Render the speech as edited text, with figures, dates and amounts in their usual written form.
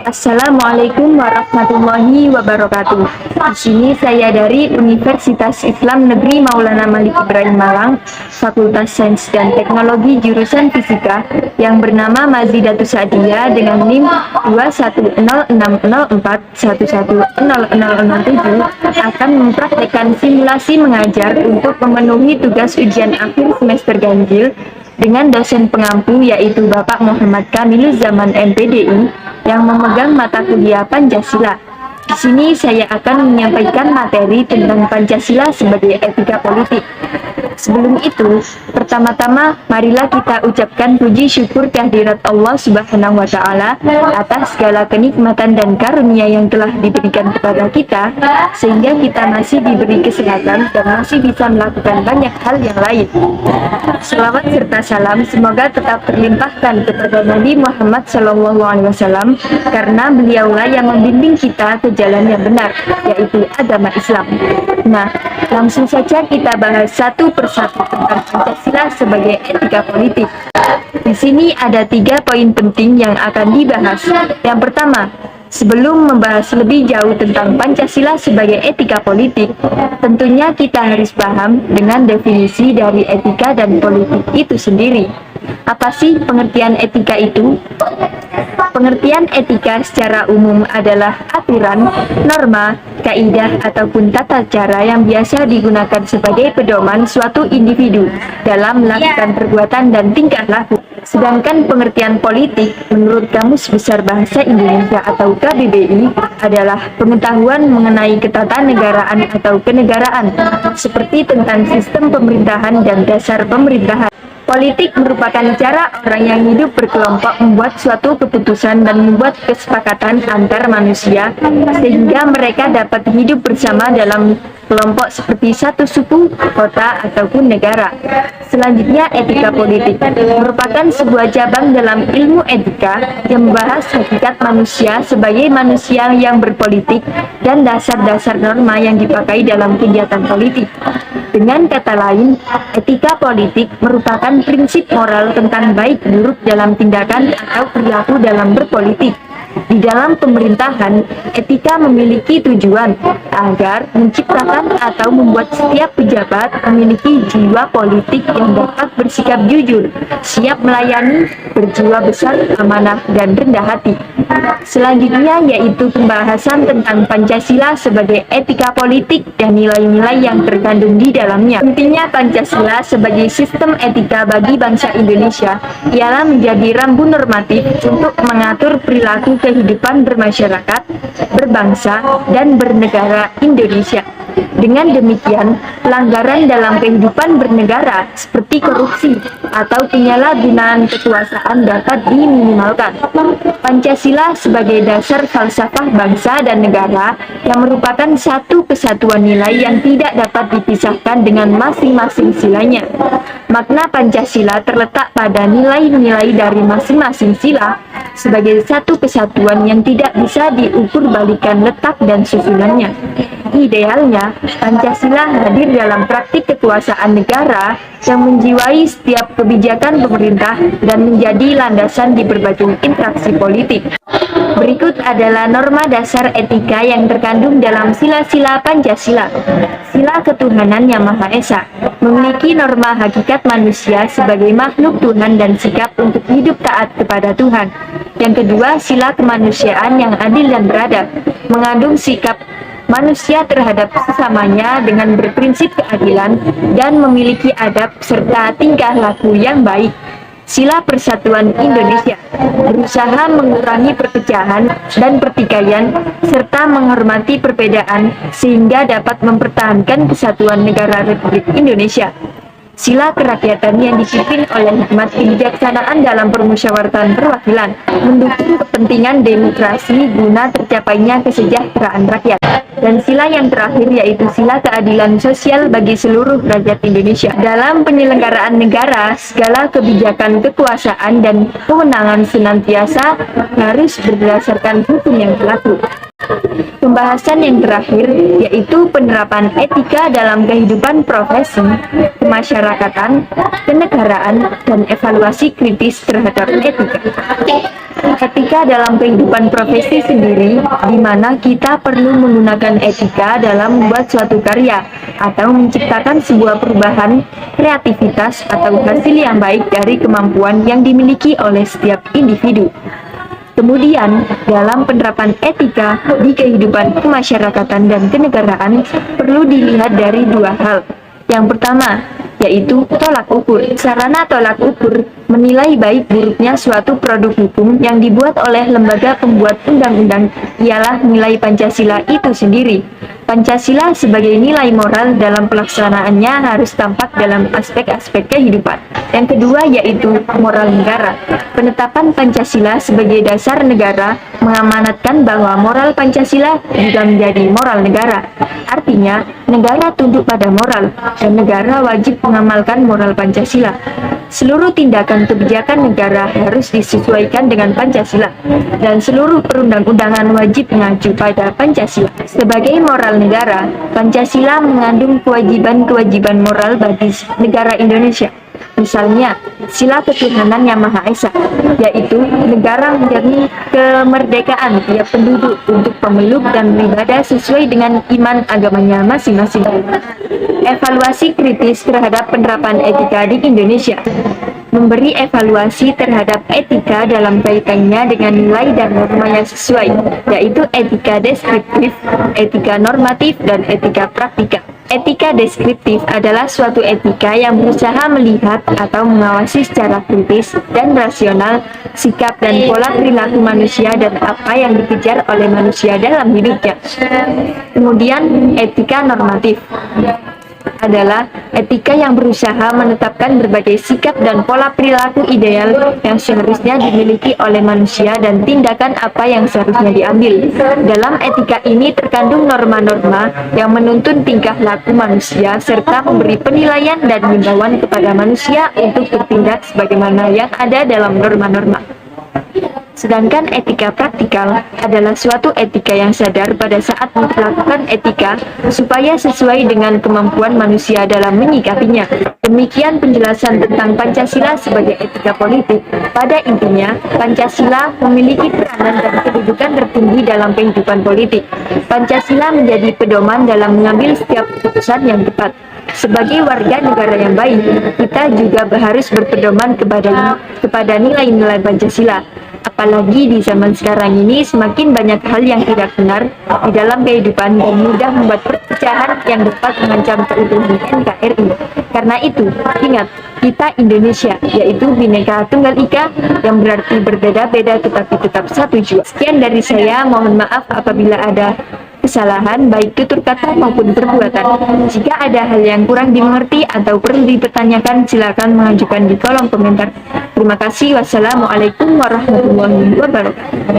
Assalamualaikum warahmatullahi wabarakatuh. Di sini saya dari Universitas Islam Negeri Maulana Malik Ibrahim Malang, Fakultas Sains dan Teknologi jurusan Fisika yang bernama Mazidatus Sadia dengan NIM 2106041100007 akan mempraktekkan simulasi mengajar untuk memenuhi tugas ujian akhir semester ganjil dengan dosen pengampu yaitu Bapak Muhammad Kamiluz Zaman MPDI yang memegang mata kuliah Pancasila. Di sini saya akan menyampaikan materi tentang Pancasila sebagai etika politik. Sebelum itu, pertama-tama marilah kita ucapkan puji syukur kehadirat Allah Subhanahu wa Ta'ala atas segala kenikmatan dan karunia yang telah diberikan kepada kita, sehingga kita masih diberi kesehatan dan masih bisa melakukan banyak hal yang lain. Selawat serta salam semoga tetap terlimpahkan kepada Nabi Muhammad SAW, karena beliaulah yang membimbing kita ke jalan yang benar, yaitu agama Islam. Nah, langsung saja kita bahas satu persatu tentang Pancasila sebagai etika politik. Di sini ada 3 poin penting yang akan dibahas. Yang pertama, sebelum membahas lebih jauh tentang Pancasila sebagai etika politik, tentunya kita harus paham dengan definisi dari etika dan politik itu sendiri. Apa sih pengertian etika itu? Pengertian etika secara umum adalah aturan, norma, kaidah, ataupun tata cara yang biasa digunakan sebagai pedoman suatu individu dalam melakukan perbuatan dan tingkah laku. Sedangkan pengertian politik menurut Kamus Besar Bahasa Indonesia atau KBBI adalah pengetahuan mengenai ketatanegaraan atau kenegaraan, seperti tentang sistem pemerintahan dan dasar pemerintahan. Politik merupakan cara orang yang hidup berkelompok membuat suatu keputusan dan membuat kesepakatan antar manusia sehingga mereka dapat hidup bersama dalam kelompok seperti satu suku, kota, ataupun negara. Selanjutnya, etika politik merupakan sebuah cabang dalam ilmu etika yang membahas hakikat manusia sebagai manusia yang berpolitik dan dasar-dasar norma yang dipakai dalam kegiatan politik. Dengan kata lain, etika politik merupakan prinsip moral tentang baik buruk dalam tindakan atau perilaku dalam berpolitik. Di dalam pemerintahan, etika memiliki tujuan agar menciptakan atau membuat setiap pejabat memiliki jiwa politik yang dapat bersikap jujur, siap melayani, berjiwa besar, amanah, dan rendah hati. Selanjutnya yaitu pembahasan tentang Pancasila sebagai etika politik dan nilai-nilai yang terkandung di dalamnya. Pentingnya Pancasila sebagai sistem etika bagi bangsa Indonesia ialah menjadi rambu normatif untuk mengatur perilaku kehidupan bermasyarakat, berbangsa, dan bernegara Indonesia. Dengan demikian, pelanggaran dalam kehidupan bernegara seperti korupsi atau penyalahgunaan kekuasaan dapat diminimalkan. Pancasila sebagai dasar falsafah bangsa dan negara yang merupakan satu kesatuan nilai yang tidak dapat dipisahkan dengan masing-masing silanya. Makna Pancasila terletak pada nilai-nilai dari masing-masing sila sebagai satu kesatuan yang tidak bisa diukur balikan letak dan susunannya. Idealnya, Pancasila hadir dalam praktik kekuasaan negara yang menjiwai setiap kebijakan pemerintah dan menjadi landasan di berbagai interaksi politik. Berikut adalah norma dasar etika yang terkandung dalam sila-sila Pancasila. Sila ketuhanan yang Maha Esa memiliki norma hakikat manusia sebagai makhluk Tuhan dan sikap untuk hidup taat kepada Tuhan. Yang kedua, sila kemanusiaan yang adil dan beradab mengandung sikap manusia terhadap sesamanya dengan berprinsip keadilan dan memiliki adab serta tingkah laku yang baik. Sila Persatuan Indonesia berusaha mengurangi perpecahan dan pertikaian serta menghormati perbedaan sehingga dapat mempertahankan kesatuan negara Republik Indonesia. Sila kerakyatan yang dipimpin oleh hikmat kebijaksanaan dalam permusyawaratan perwakilan mendukung kepentingan demokrasi guna tercapainya kesejahteraan rakyat. Dan sila yang terakhir yaitu sila keadilan sosial bagi seluruh rakyat Indonesia. Dalam penyelenggaraan negara, segala kebijakan kekuasaan dan kewenangan senantiasa harus berdasarkan hukum yang berlaku. Pembahasan yang terakhir yaitu penerapan etika dalam kehidupan profesi, kemasyarakatan, kenegaraan, dan evaluasi kritis terhadap etika. Etika Etika dalam kehidupan profesi sendiri, di mana kita perlu menggunakan etika dalam membuat suatu karya atau menciptakan sebuah perubahan, kreativitas, atau hasil yang baik dari kemampuan yang dimiliki oleh setiap individu. Kemudian, dalam penerapan etika di kehidupan kemasyarakatan dan kenegaraan perlu dilihat dari dua hal. Yang pertama, yaitu tolak ukur. Sarana tolak ukur menilai baik buruknya suatu produk hukum yang dibuat oleh lembaga pembuat undang-undang ialah nilai Pancasila itu sendiri. Pancasila sebagai nilai moral dalam pelaksanaannya harus tampak dalam aspek-aspek kehidupan. Yang kedua yaitu moral negara. Penetapan Pancasila sebagai dasar negara mengamanatkan bahwa moral Pancasila juga menjadi moral negara. Artinya, negara tunduk pada moral dan negara wajib mengamalkan moral Pancasila. Seluruh tindakan kebijakan negara harus disesuaikan dengan Pancasila, dan seluruh perundang-undangan wajib mengacu pada Pancasila. Sebagai moral negara, Pancasila mengandung kewajiban-kewajiban moral bagi negara Indonesia. Misalnya, sila ketuhanan yang Maha Esa, yaitu negara menjamin kemerdekaan tiap penduduk untuk pemeluk dan beribadah sesuai dengan iman agamanya masing-masing. Evaluasi kritis terhadap penerapan etika di Indonesia. Memberi evaluasi terhadap etika dalam kaitannya dengan nilai dan norma yang sesuai, yaitu etika deskriptif, etika normatif, dan etika praktika. Etika deskriptif adalah suatu etika yang berusaha melihat atau mengawasi secara kritis dan rasional sikap dan pola perilaku manusia dan apa yang dikejar oleh manusia dalam hidupnya. Kemudian, etika normatif adalah etika yang berusaha menetapkan berbagai sikap dan pola perilaku ideal yang seharusnya dimiliki oleh manusia dan tindakan apa yang seharusnya diambil. Dalam etika ini terkandung norma-norma yang menuntun tingkah laku manusia serta memberi penilaian dan himbauan kepada manusia untuk bertindak sebagaimana yang ada dalam norma-norma. Sedangkan etika praktikal adalah suatu etika yang sadar pada saat melakukan etika supaya sesuai dengan kemampuan manusia dalam menyikapinya. Demikian penjelasan tentang Pancasila sebagai etika politik. Pada intinya, Pancasila memiliki peranan dan kedudukan tertinggi dalam kehidupan politik. Pancasila menjadi pedoman dalam mengambil setiap keputusan yang tepat. Sebagai warga negara yang baik, kita juga harus berpedoman kepada nilai-nilai Pancasila. Apalagi di zaman sekarang ini semakin banyak hal yang tidak benar di dalam kehidupan dan mudah membuat perpecahan yang dapat mengancam keutuhan NKRI. Karena itu, ingat, kita Indonesia, yaitu Bhinneka Tunggal Ika, yang berarti berbeda-beda tetapi tetap satu jua. Sekian dari saya, mohon maaf apabila ada kesalahan baik tutur kata maupun perbuatan. Jika ada hal yang kurang dimengerti atau perlu dipertanyakan, silakan mengajukan di kolom komentar. Terima kasih. Wassalamualaikum warahmatullahi wabarakatuh.